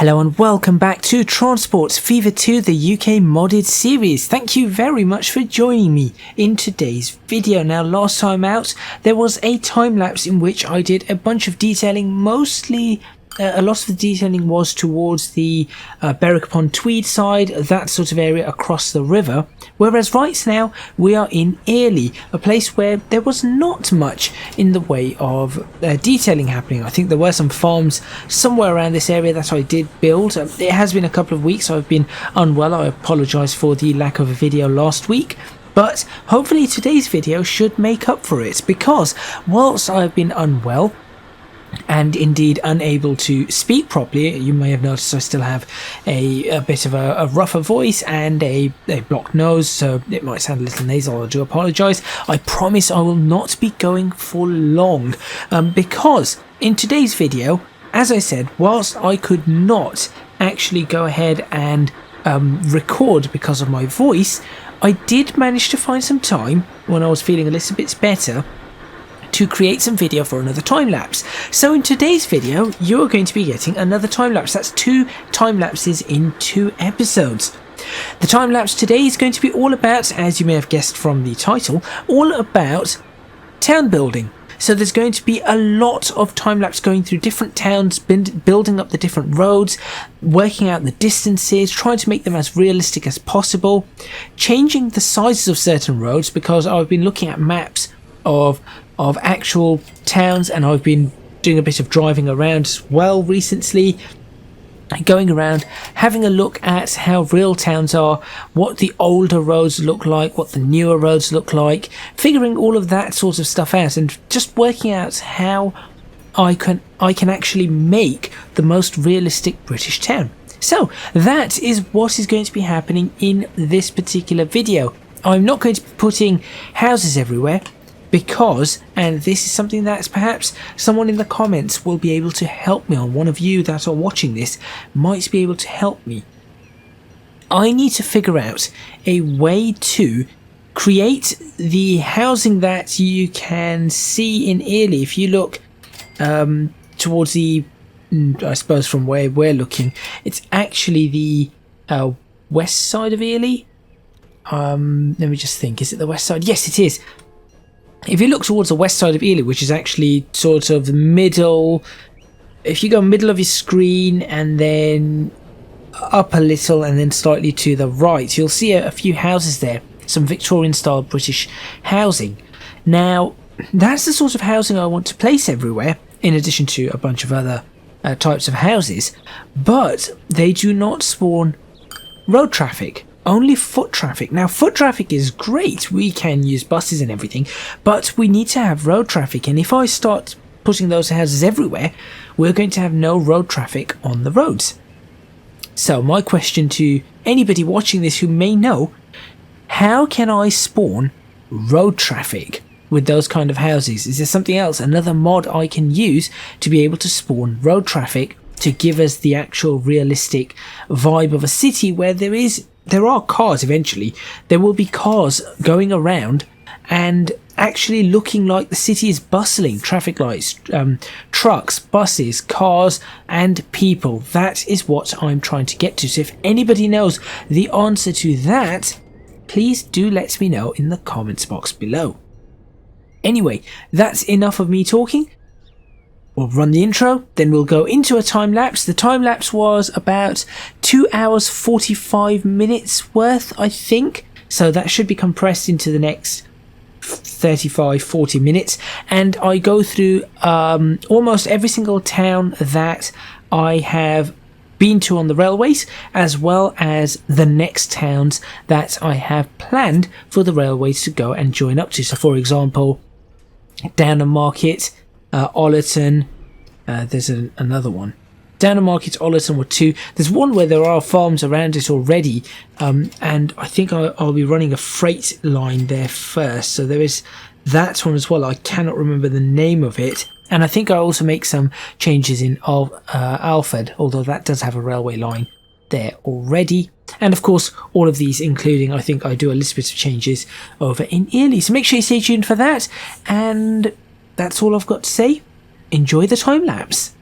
Hello and welcome back to Transport Fever 2, the UK modded series. Thank you very much for joining me in today's video. Now, last time out there was a time lapse in which I did a bunch of detailing, mostly a lot of the detailing was towards the Berwick upon Tweed side, that sort of area across the river, whereas right now we are in Ely, a place where there was not much in the way of detailing happening. I think there were some farms somewhere around this area that I did build. It has been a couple of weeks, I've been unwell, I apologise for the lack of a video last week. But hopefully today's video should make up for it, because whilst I've been unwell and indeed unable to speak properly, you may have noticed I still have a bit of a rougher voice and a blocked nose, so it might sound a little nasal. I do apologise. I promise I will not be going for long, because in today's video, as I said, whilst I could not actually go ahead and record because of my voice, I did manage to find some time when I was feeling a little bit better to create some video for another time lapse. So in today's video you're going to be getting another time lapse. That's 2 time lapses in 2 episodes. The time lapse today is going to be all about, as you may have guessed from the title, all about town building. So there's going to be a lot of time lapse going through different towns, building up the different roads, working out the distances, trying to make them as realistic as possible, changing the sizes of certain roads, because I've been looking at maps of actual towns, and I've been doing a bit of driving around as well recently, going around having a look at how real towns are, what the older roads look like, what the newer roads look like, figuring all of that sort of stuff out, and just working out how I can actually make the most realistic British town. So that is what is going to be happening in this particular video. I'm not going to be putting houses everywhere, because, and this is something that perhaps someone in the comments will be able to help me on, one of you that are watching this might be able to help me. I need to figure out a way to create the housing that you can see in Ely. If you look towards the, I suppose from where we're looking, it's actually the west side of Ely. Let me just think, is it the west side? Yes, it is. If you look towards the west side of Ely, which is actually sort of the middle, if you go middle of your screen and then up a little and then slightly to the right, you'll see a few houses there, some Victorian style British housing. Now, that's the sort of housing I want to place everywhere, in addition to a bunch of other types of houses, but they do not spawn road traffic. Only foot traffic. Now, foot traffic is great, we can use buses and everything, but we need to have road traffic, and if I start putting those houses everywhere, we're going to have no road traffic on the roads. So my question to anybody watching this who may know, how can I spawn road traffic with those kind of houses? Is there something else, another mod I can use to be able to spawn road traffic to give us the actual realistic vibe of a city where there are cars eventually. There will be cars going around and actually looking like the city is bustling. Traffic lights, trucks, buses, cars and people. That is what I'm trying to get to. So if anybody knows the answer to that, please do let me know in the comments box below. Anyway, that's enough of me talking. We'll run the intro, then we'll go into a time lapse. The time lapse was about 2 hours 45 minutes worth, I think. So that should be compressed into the next 35-40 minutes. And I go through almost every single town that I have been to on the railways, as well as the next towns that I have planned for the railways to go and join up to. So for example, Downham Market, Ollerton, there's another one. Downham Market, Ollerton were 2. There's one where there are farms around it already, and I think I'll be running a freight line there first. So there is that one as well. I cannot remember the name of it. And I think I also make some changes in Alford, although that does have a railway line there already. And of course, all of these including, I think I do a little bit of changes over in Ely. So make sure you stay tuned for that. And that's all I've got to say. Enjoy the time lapse.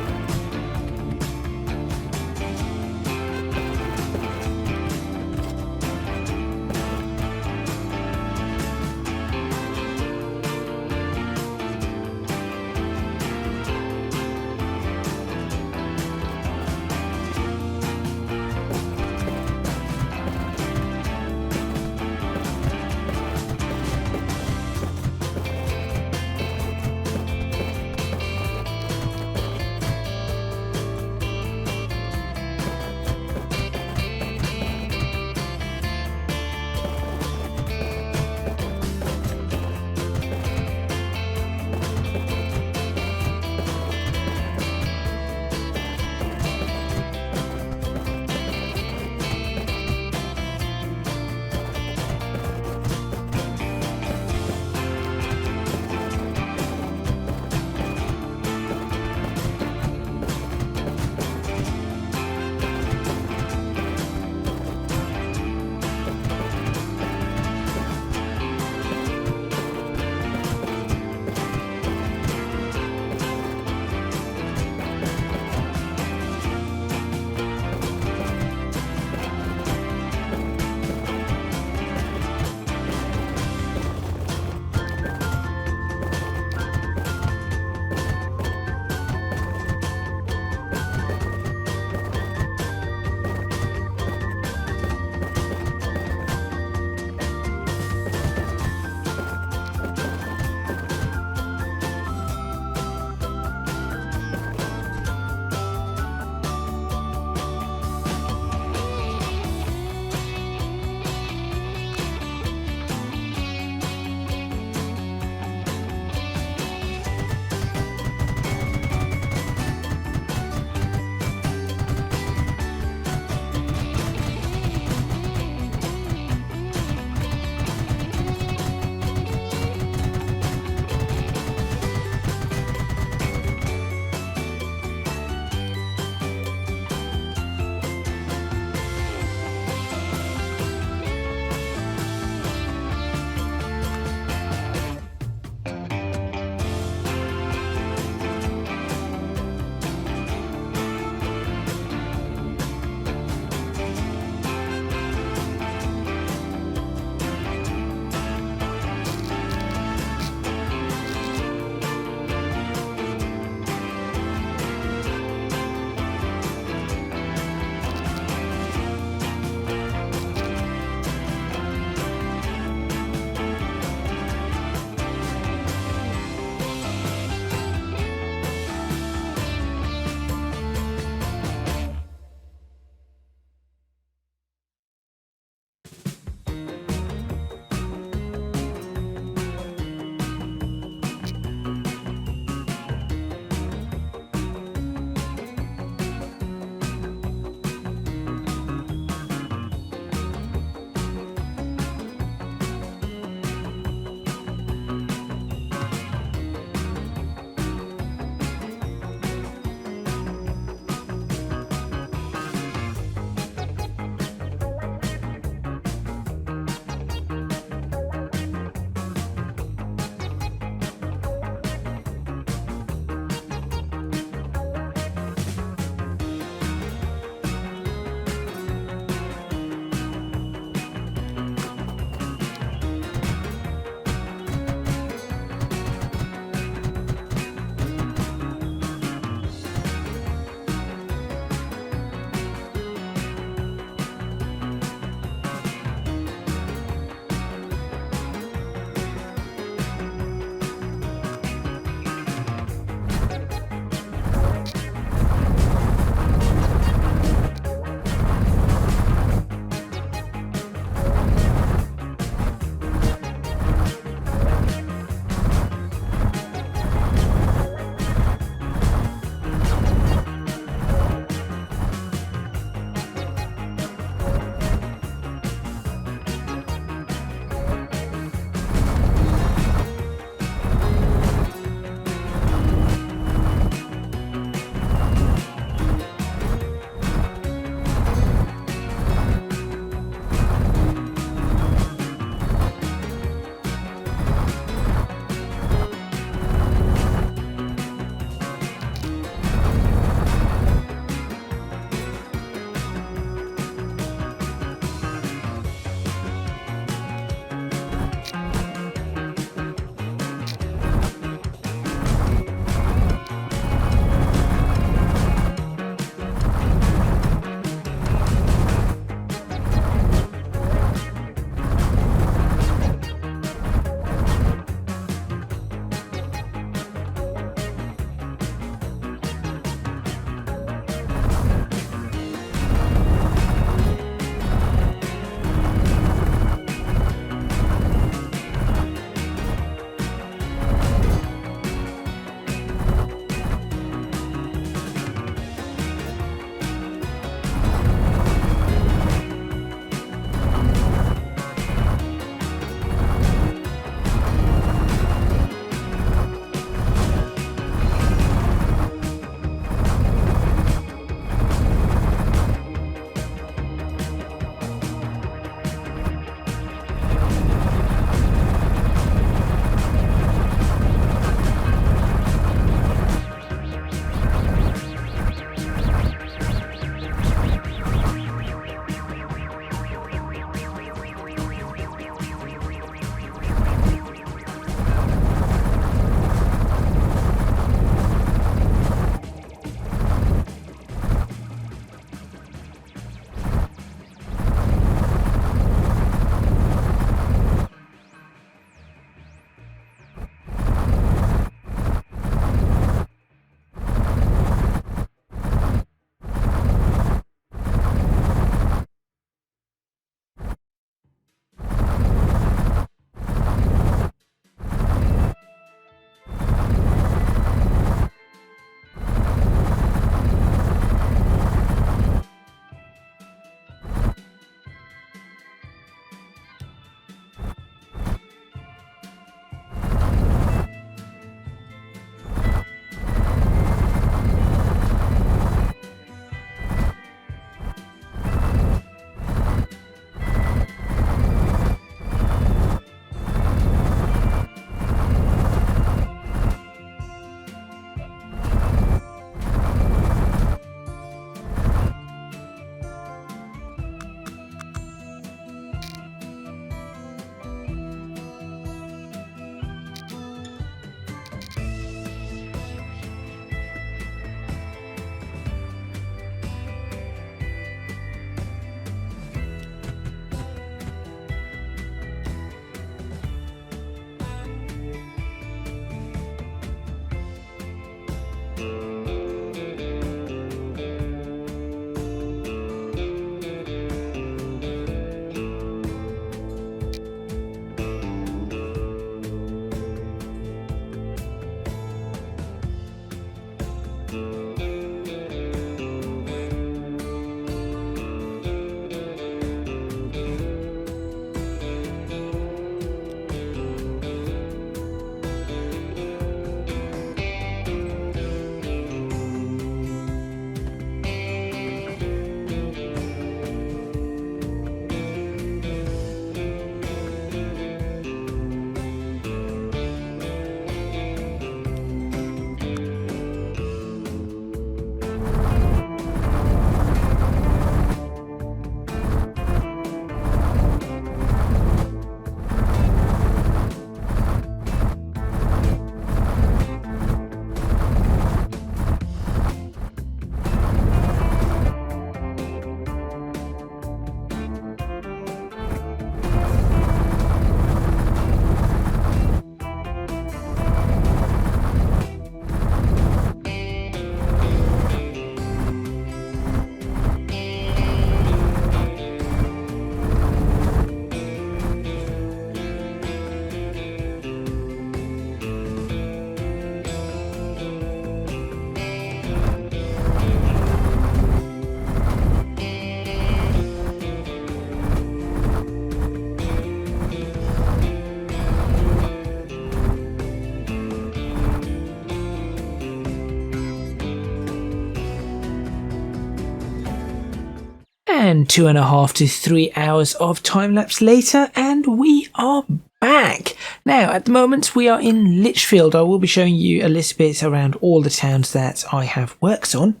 And 2.5 to 3 hours of time lapse later, and we are back. Now, at the moment, we are in Lichfield. I will be showing you a little bit around all the towns that I have worked on.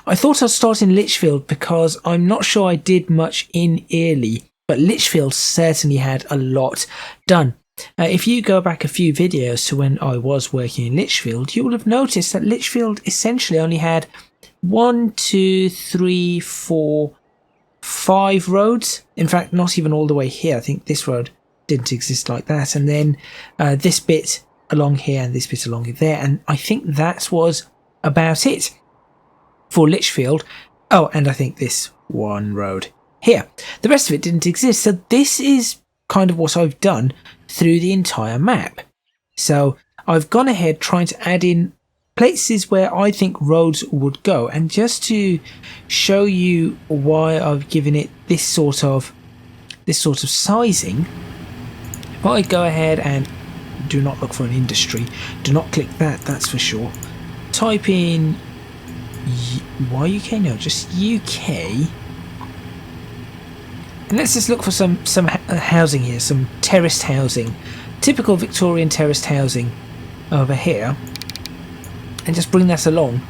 I thought I'd start in Lichfield because I'm not sure I did much in Early, but Lichfield certainly had a lot done. If you go back a few videos to when I was working in Lichfield, you will have noticed that Lichfield essentially only had 1, 2, 3, 4, 5 roads. In fact, not even all the way here. I think this road didn't exist like that. And then this bit along here and this bit along there. And I think that was about it for Lichfield. Oh, and I think this one road here. The rest of it didn't exist. So this is kind of what I've done through the entire map. So I've gone ahead trying to add in places where I think roads would go, and just to show you why I've given it this sort of sizing, if I go ahead and do not look for an industry, do not click that, that's for sure, type in why UK? No, just UK, and let's just look for some housing here, some terraced housing, typical Victorian terraced housing over here, and just bring that along.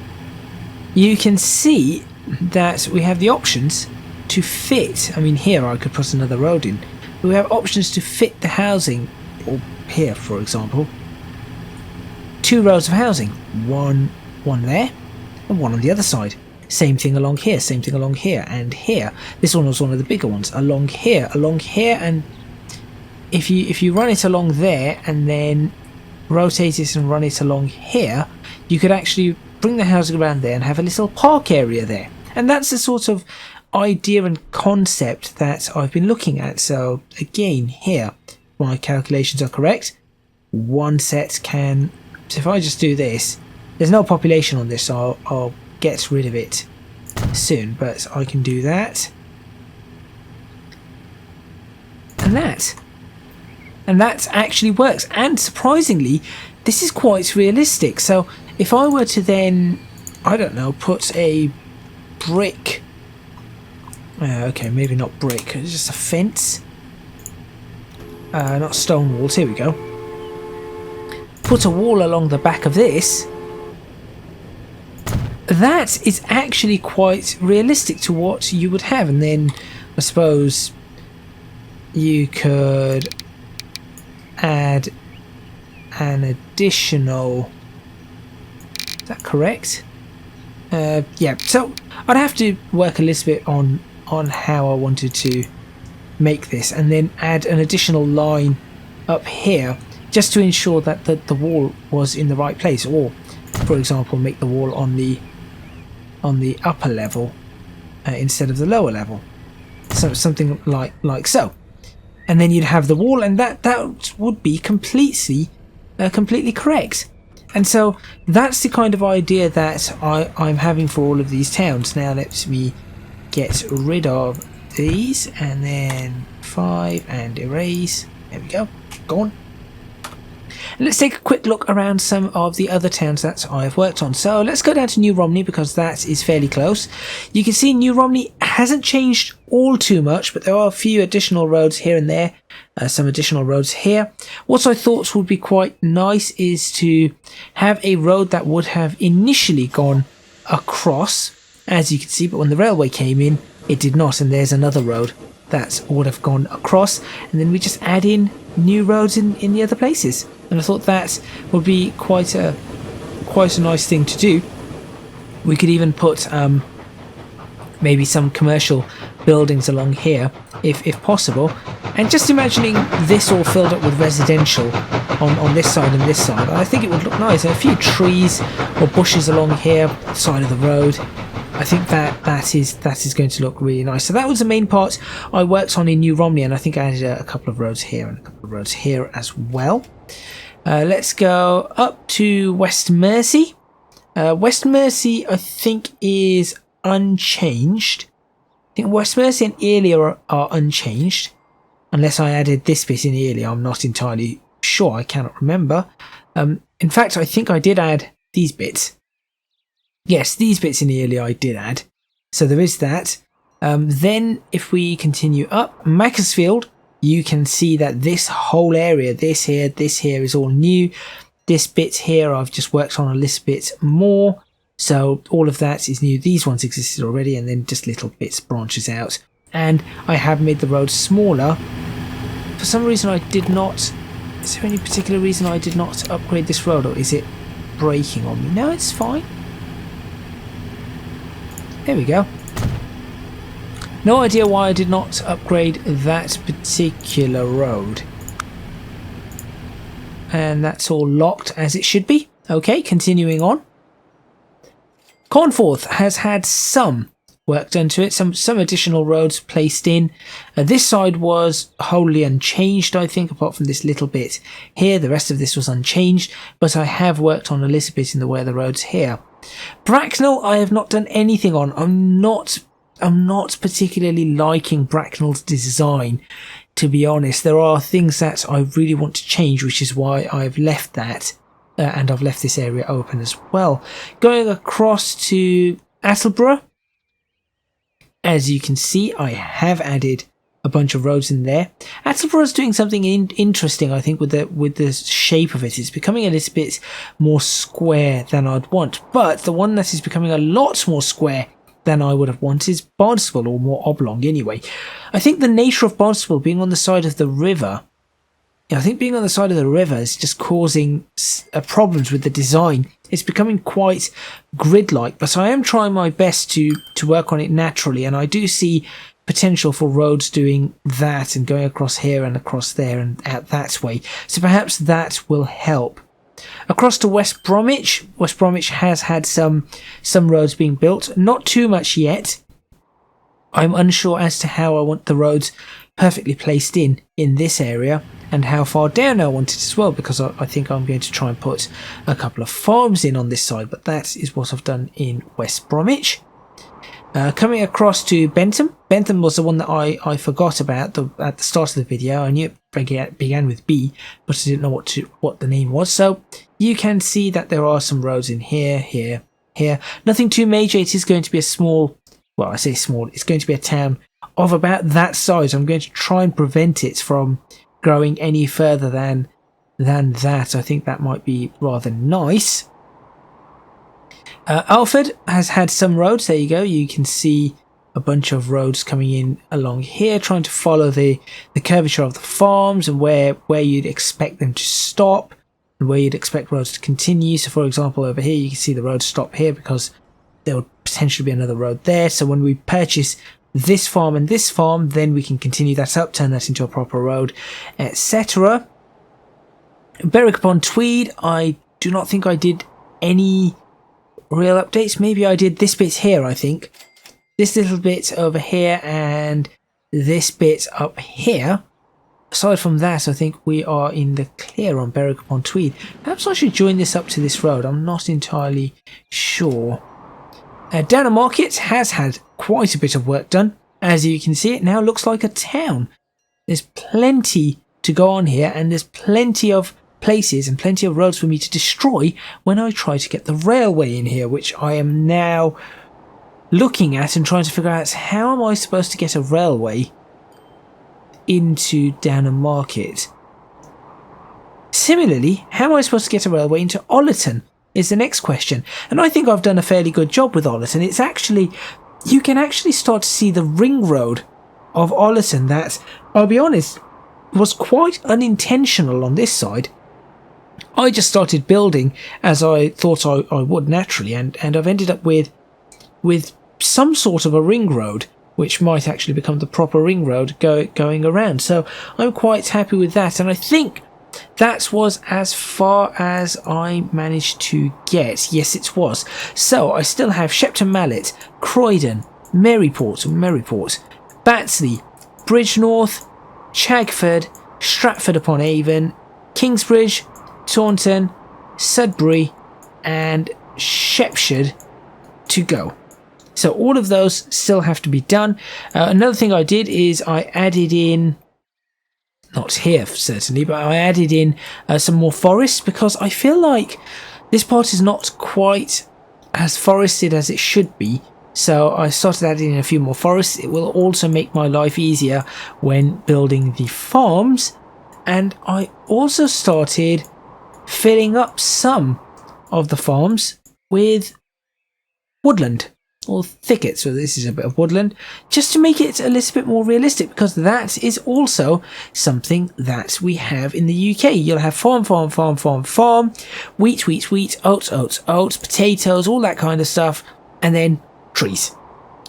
You can see that we have the options to fit, I mean here I could put another road in, but we have options to fit the housing, or here for example, 2 rows of housing, one there and one on the other side. Same thing along here, same thing along here, and here. This one was one of the bigger ones, along here, and if you run it along there and then rotate it and run it along here, you could actually bring the housing around there and have a little park area there. And that's the sort of idea and concept that I've been looking at. So again, here, my calculations are correct. One set can, so if I just do this, there's no population on this, so I'll get rid of it soon, but I can do that. And that actually works, and surprisingly this is quite realistic. So if I were to then, I don't know, put a brick, okay, maybe not brick, it's just a fence, not stone walls, here we go, put a wall along the back of this, that is actually quite realistic to what you would have. And then I suppose you could add an additional, is that correct? Yeah, so I'd have to work a little bit on how I wanted to make this, and then add an additional line up here just to ensure that the wall was in the right place, or for example make the wall on the upper level instead of the lower level, so something like so. And then you'd have the wall, and that would be completely correct. And so that's the kind of idea that I'm having for all of these towns. Now let me get rid of these, and then 5 and erase. There we go, gone. And let's take a quick look around some of the other towns that I've worked on. So let's go down to New Romney, because that is fairly close. You can see New Romney hasn't changed all too much, but there are a few additional roads here and there, some additional roads here. What I thought would be quite nice is to have a road that would have initially gone across, as you can see, but when the railway came in, it did not, and there's another road that would have gone across, and then we just add in new roads in the other places. And I thought that would be quite a nice thing to do. We could even put maybe some commercial buildings along here if possible, and just imagining this all filled up with residential on this side and this side, I think it would look nice. And a few trees or bushes along here, side of the road, I think that is going to look really nice. So that was the main part I worked on in New Romney, and I think I added a couple of roads here and a couple of roads here as well. Let's go up to West Mersey. West Mersey, I think, is unchanged. I think West Mersey and Ely are unchanged, unless I added this bit in Ely. I'm not entirely sure. I cannot remember. In fact, I think I did add these bits. Yes, these bits in Ely I did add. So there is that. Then if we continue up Macclesfield, you can see that this whole area, this here is all new. This bit here I've just worked on a little bit more, so all of that is new. These ones existed already, and then just little bits branches out. And I have made the road smaller. For some reason I did not... Is there any particular reason I did not upgrade this road, or is it breaking on me? No, it's fine. There we go. No idea why I did not upgrade that particular road. And that's all locked as it should be. Okay, continuing on. Cornforth has had some work done to it, some additional roads placed in. This side was wholly unchanged, I think, apart from this little bit here. The rest of this was unchanged, but I have worked on a little bit in the way of the roads here. Bracknell I have not done anything on. I'm not particularly liking Bracknell's design, to be honest. There are things that I really want to change, which is why I've left that, and I've left this area open as well. Going across to Attleborough, as you can see, I have added a bunch of roads in there. Attleborough is doing something interesting, I think, with the shape of it. It's becoming a little bit more square than I'd want, but the one that is becoming a lot more square than I would have wanted is Barnstable, or more oblong anyway. I think the nature of Barnstable being on the side of the river, being on the side of the river is just causing problems with the design. It's becoming quite grid-like, but I am trying my best to work on it naturally, and I do see potential for roads doing that and going across here and across there and out that way. So perhaps that will help. Across to West Bromwich. West Bromwich has had some roads being built. Not too much yet. I'm unsure as to how I want the roads perfectly placed in this area, and how far down I want it as well, because I think I'm going to try and put a couple of farms in on this side, but that is what I've done in West Bromwich. Coming across to Bentham. Bentham was the one that I forgot about at the start of the video. I knew it began with B, but I didn't know what the name was. So you can see that there are some roads in here. Nothing too major. It is going to be a small, well, I say small, it's going to be a town of about that size. I'm going to try and prevent it from growing any further than that. I think that might be rather nice. Alford has had some roads. There you go. You can see a bunch of roads coming in along here, trying to follow the curvature of the farms and where you'd expect them to stop and where you'd expect roads to continue. So for example, over here you can see the road stop here because there would potentially be another road there. So when we purchase this farm and this farm, then we can continue that up, turn that into a proper road, etc. Berwick upon Tweed, I do not think I did any real updates. Maybe I did this bit here, I think. This little bit over here and this bit up here. Aside from that, I think we are in the clear on Berwick upon Tweed. Perhaps I should join this up to this road. I'm not entirely sure. Downham Market has had quite a bit of work done. As you can see, it now looks like a town. There's plenty to go on here, and there's plenty of places and plenty of roads for me to destroy when I try to get the railway in here, which I am now looking at and trying to figure out how am I supposed to get a railway into Downham Market. Similarly, how am I supposed to get a railway into Ollerton is the next question, and I think I've done a fairly good job with Ollerton. It's actually, you can actually start to see the ring road of Ollerton that, I'll be honest, was quite unintentional on this side. I just started building as I thought I would naturally, and I've ended up with some sort of a ring road, which might actually become the proper ring road going around. So I'm quite happy with that, and I think that was as far as I managed to get. Yes, it was. So I still have Shepton Mallet, Croydon, Maryport, Batsley, Bridgnorth, Chagford, Stratford upon Avon, Kingsbridge, Taunton, Sudbury and Shepshire to go. So all of those still have to be done. Another thing I did is I added in, not here certainly, but I added in some more forests, because I feel like this part is not quite as forested as it should be. So I started adding in a few more forests. It will also make my life easier when building the farms. And I also started filling up some of the farms with woodland or thicket. So this is a bit of woodland, just to make it a little bit more realistic, because that is also something that we have in the UK. You'll have farm, wheat, oats, potatoes, all that kind of stuff, and then trees.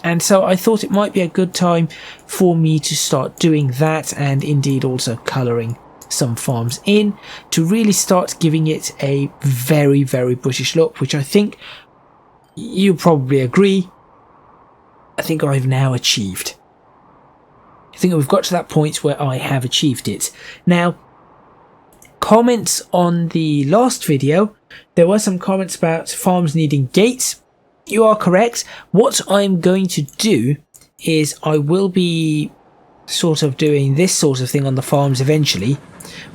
And so I thought it might be a good time for me to start doing that, and indeed also colouring some farms in to really start giving it a very, very British look, which I think you probably agree, I think I've now achieved. I think we've got to that point where I have achieved it. Now, comments on the last video, there were some comments about farms needing gates. You are correct. What I'm going to do is I will be sort of doing this sort of thing on the farms eventually,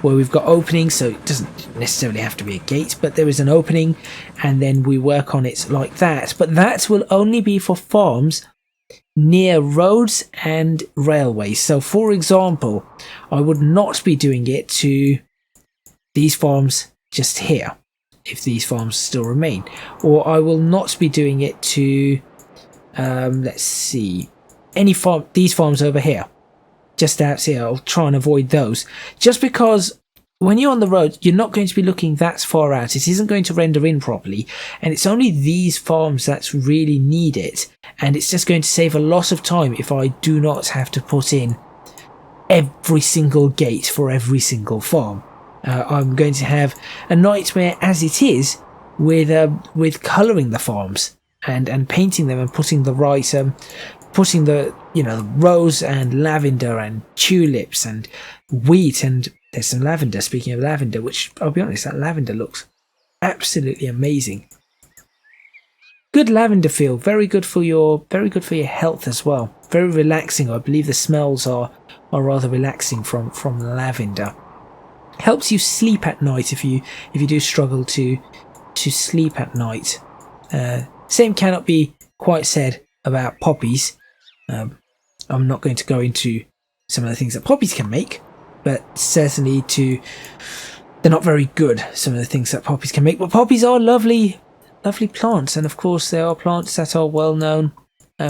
where we've got openings, so it doesn't necessarily have to be a gate, but there is an opening, and then we work on it like that. But that will only be for farms near roads and railways. So for example, I would not be doing it to these farms just here, if these farms still remain, or I will not be doing it to let's see, any farm, these farms over here, just out here. I'll try and avoid those, just because when you're on the road, you're not going to be looking that far out. It isn't going to render in properly, and it's only these farms that really need it, and it's just going to save a lot of time if I do not have to put in every single gate for every single farm. I'm going to have a nightmare as it is with colouring the farms and painting them and putting the right putting the rose and lavender and tulips and wheat, and there's some lavender. Speaking of lavender, which I'll be honest, that lavender looks absolutely amazing. Good lavender feel, very good for your health as well. Very relaxing. I believe the smells are rather relaxing from lavender. Helps you sleep at night if you do struggle to sleep at night. Same cannot be quite said about poppies. I'm not going to go into some of the things that poppies can make, but certainly they're not very good, some of the things that poppies can make. But poppies are lovely plants, and of course there are plants that are well known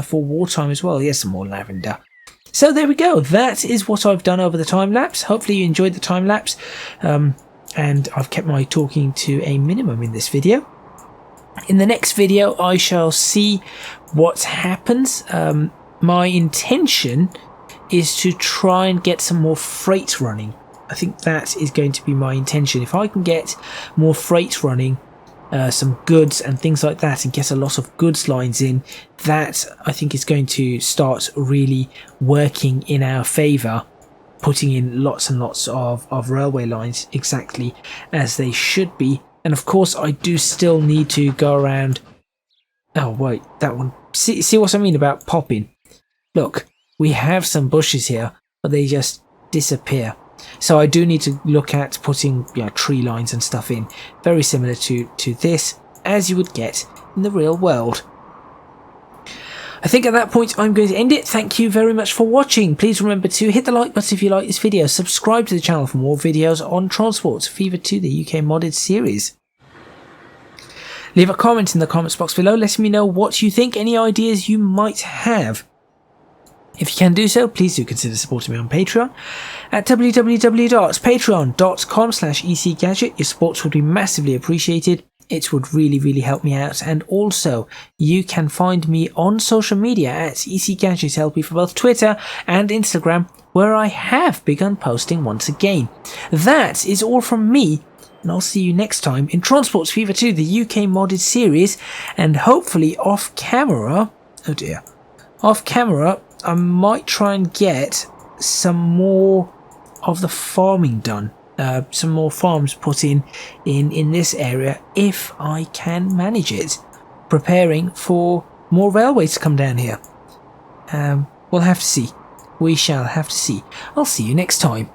for wartime as well. Yes, some more lavender. So there we go. That is what I've done over the time lapse. Hopefully you enjoyed the time lapse, and I've kept my talking to a minimum in this video. In the next video I shall see what happens. My intention is to try and get some more freight running. I think that is going to be my intention. If I can get more freight running, some goods and things like that, and get a lot of goods lines in, that I think is going to start really working in our favour, putting in lots and lots of railway lines exactly as they should be. And of course I do still need to go around. Oh wait, that one. See what I mean about popping? Look, we have some bushes here, but they just disappear. So I do need to look at putting tree lines and stuff in, very similar to this, as you would get in the real world. I think at that point I'm going to end it. Thank you very much for watching. Please remember to hit the like button if you like this video, subscribe to the channel for more videos on Transport Fever 2, the UK modded series. Leave a comment in the comments box below letting me know what you think, any ideas you might have. If you can do so, please do consider supporting me on Patreon at www.patreon.com/ECGadget. Your support would be massively appreciated. It would really help me out. And also, you can find me on social media at ECGadgetLP for both Twitter and Instagram, where I have begun posting once again. That is all from me, and I'll see you next time in Transport Fever 2, the UK modded series, and hopefully off camera, I might try and get some more of the farming done. Some more farms put in this area if I can manage it. Preparing for more railways to come down here. We'll have to see. We shall have to see. I'll see you next time.